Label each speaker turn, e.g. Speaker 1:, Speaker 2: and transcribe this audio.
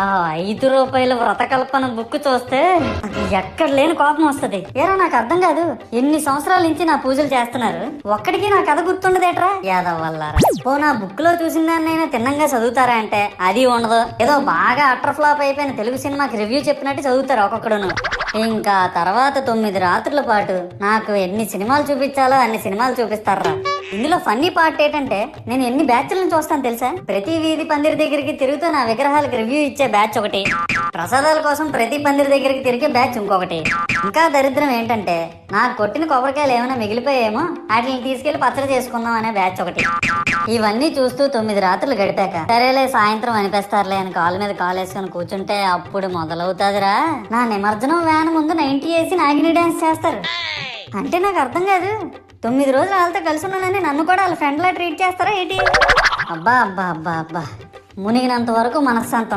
Speaker 1: ఆ ₹5 వ్రతకల్పన బుక్ చూస్తే ఎక్కడ లేని కోపం వస్తది. ఏరా నాకు అర్థం కాదు, ఎన్ని సంవత్సరాల నుంచి నా పూజలు చేస్తున్నారు, ఒక్కడికి నా కథ గుర్తుండదేట్రా యాదవ్ వల్లారా. ఓ నా బుక్ లో చూసిన దాన్నైనా తిన్నంగా చదువుతారా అంటే అది ఉండదు. ఏదో బాగా అటర్ ఫ్లాప్ అయిపోయిన తెలుగు సినిమాకి రివ్యూ చెప్పినట్టు చదువుతారు ఒక్కొక్కడును. ఇంకా తర్వాత 9 రాత్రుల పాటు నాకు ఎన్ని సినిమాలు చూపించాలో అన్ని సినిమాలు చూపిస్తారా. ఇందులో ఫన్నీ పార్ట్ ఏంటంటే నేను ఎన్ని బ్యాచ్లను చూస్తాను తెలుసా. ప్రతి వీధి పందిరి దగ్గరికి తిరుగుతూ నా విగ్రహాలకు రివ్యూ ఇచ్చే బ్యాచ్ ఒకటి, ప్రసాదాల కోసం ప్రతి పందిరి దగ్గరికి తిరిగే బ్యాచ్ ఇంకొకటి, ఇంకా దరిద్రం ఏంటంటే నాకు కొట్టిన కొబ్బరికాయలు ఏమైనా మిగిలిపోయేమో వాటిని తీసుకెళ్లి పచ్చడి చేసుకుందాం అనే బ్యాచ్ ఒకటి. ఇవన్నీ చూస్తూ 9 రాత్రులు గడిపాక సరేలే సాయంత్రం అనిపిస్తారులే అని కాలు మీద కాలు వేసుకొని కూర్చుంటే అప్పుడు మొదలవుతాదిరా నా నిమజ్జనం వ్యాన్ ముందు 90 వేసి నాగిని డాన్స్ చేస్తారు. అంటే నాకు అర్థం కాదు, 9 రోజులు వాళ్ళతో కలిసి ఉన్నానని నన్ను కూడా వాళ్ళ ఫ్రెండ్ లా ట్రీట్ చేస్తారా ఏంటి? అబ్బా అబ్బా అబ్బా అబ్బా, మునిగినంత వరకు మనశ్శాంతం.